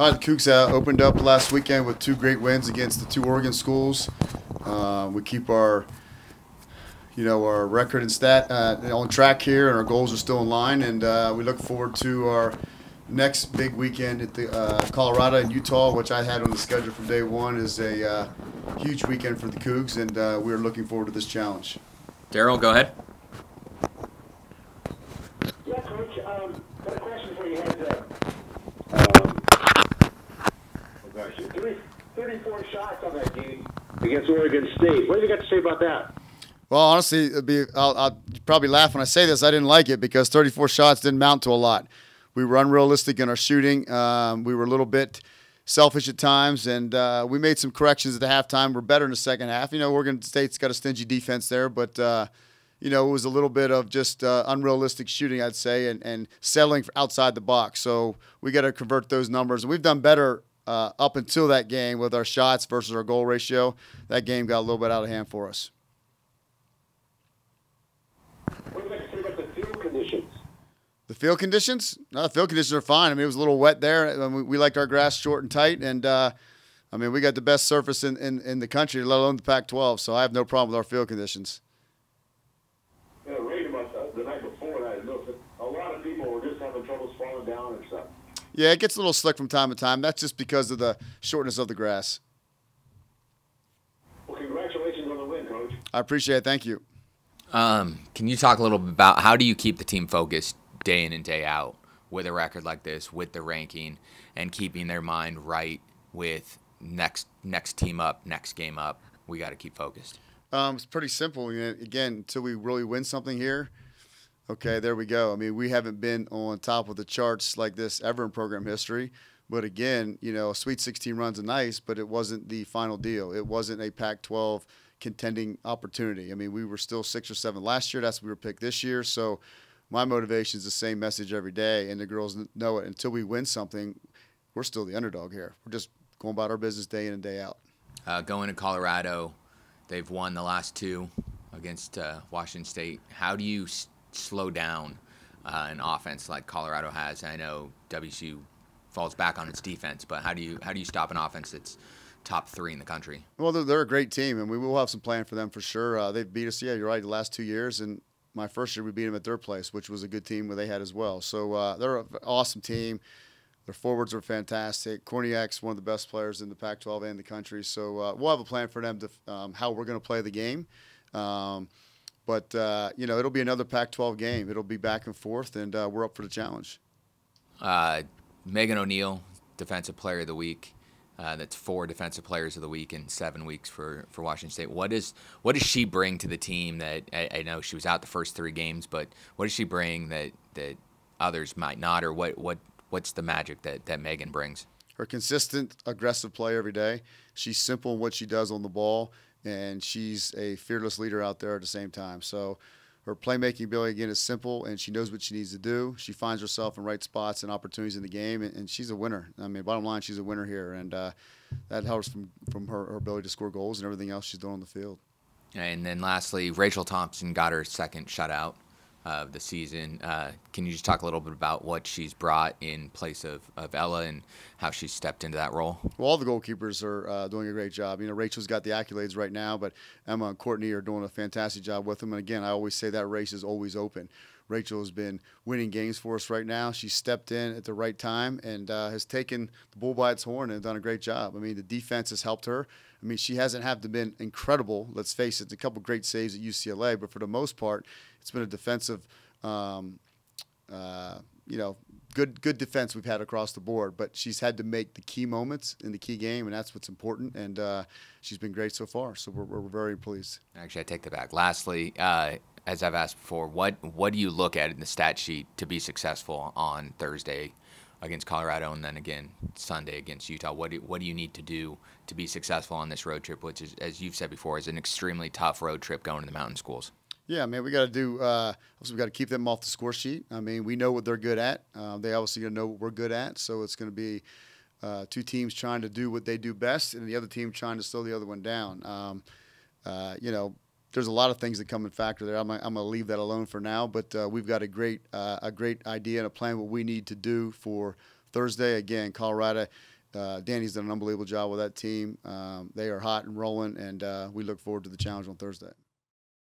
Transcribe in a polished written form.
All right, the Cougs opened up last weekend with 2 great wins against the 2 Oregon schools. We keep our record and stat on track here, and our goals are still in line. And we look forward to our next big weekend at the Colorado and Utah, which I had on the schedule from day one, is a huge weekend for the Cougs, and we're looking forward to this challenge. Daryl, go ahead. Yeah, Coach. Got a question for you. Had 34 shots on that game against Oregon State. What have you got to say about that? Well, honestly, I'll probably laugh when I say this. I didn't like it because 34 shots didn't mount to a lot. We were unrealistic in our shooting. We were a little bit selfish at times, and we made some corrections at the halftime. We're better in the second half. Oregon State's got a stingy defense there, but it was a little bit of just unrealistic shooting, I'd say, and settling outside the box. So we got to convert those numbers. And we've done better up until that game with our shots versus our goal ratio. That game got a little bit out of hand for us. What do you got to say about the field conditions? The field conditions? No, the field conditions are fine. I mean, it was a little wet there. We liked our grass short and tight, and we got the best surface in the country, let alone the Pac-12. So I have no problem with our field conditions. Reading about the night before that, a lot of people were just having trouble falling down and stuff. Yeah, it gets a little slick from time to time. That's just because of the shortness of the grass. Well, congratulations on the win, Coach. I appreciate it. Thank you. Can you talk a little bit about how do you keep the team focused day in and day out with a record like this, with the ranking, and keeping their mind right with next team up, next game up? We got to keep focused. It's pretty simple. Again, until we really win something here, okay, there we go. I mean, we haven't been on top of the charts like this ever in program history. But again, a Sweet 16 run's nice, but it wasn't the final deal. It wasn't a Pac-12 contending opportunity. I mean, we were still 6 or 7 last year. That's what we were picked this year. So my motivation is the same message every day, and the girls know it. Until we win something, we're still the underdog here. We're just going about our business day in and day out. Going to Colorado, they've won the last 2 against Washington State. How do you slow down an offense like Colorado has? I know WSU falls back on its defense, but how do you stop an offense that's top 3 in the country? Well, they're a great team, and we will have some plan for them for sure. They've beat us, yeah, you're right, the last 2 years, and my first year we beat them at their place, which was a good team where they had as well. So they're an awesome team. Their forwards are fantastic. Korniak's one of the best players in the Pac-12 and the country. So we'll have a plan for them to how we're going to play the game. But it'll be another Pac-12 game. It'll be back and forth, and we're up for the challenge. Megan O'Neill, Defensive Player of the Week. That's 4 Defensive Players of the Week in 7 weeks for Washington State. What does she bring to the team that I know she was out the first 3 games, but what does she bring that others might not, or what's the magic that Megan brings? Her consistent, aggressive play every day. She's simple in what she does on the ball, and she's a fearless leader out there at the same time. So her playmaking ability, again, is simple, and she knows what she needs to do. She finds herself in right spots and opportunities in the game, and she's a winner. I mean, bottom line, she's a winner here, and that helps from her ability to score goals and everything else she's doing on the field. And then lastly, Rachel Thompson got her second shutout of the season. Can you just talk a little bit about what she's brought in place of Ella and how she's stepped into that role? Well, all the goalkeepers are doing a great job. Rachel's got the accolades right now, but Emma and Courtney are doing a fantastic job with them. And again, I always say that race is always open. Rachel has been winning games for us right now. She stepped in at the right time and has taken the bull by its horn and done a great job. I mean, the defense has helped her. I mean, she hasn't had to been incredible. Let's face it, a couple great saves at UCLA, but for the most part, it's been a defensive, good defense we've had across the board. But she's had to make the key moments in the key game, and that's what's important. And she's been great so far, so we're very pleased. Actually, I take that back. Lastly, as I've asked before, what do you look at in the stat sheet to be successful on Thursday against Colorado, and then again Sunday against Utah? What do you need to do to be successful on this road trip, which is, as you've said before, is an extremely tough road trip going to the mountain schools? Yeah, man, we got to do. Also, we got to keep them off the score sheet. I mean, we know what they're good at. They obviously going to know what we're good at. So it's going to be 2 teams trying to do what they do best, and the other team trying to slow the other one down. There's a lot of things that come in factor there. I'm going to leave that alone for now. But we've got a great idea and a plan what we need to do for Thursday. Again, Colorado Danny's done an unbelievable job with that team. They are hot and rolling, and we look forward to the challenge on Thursday.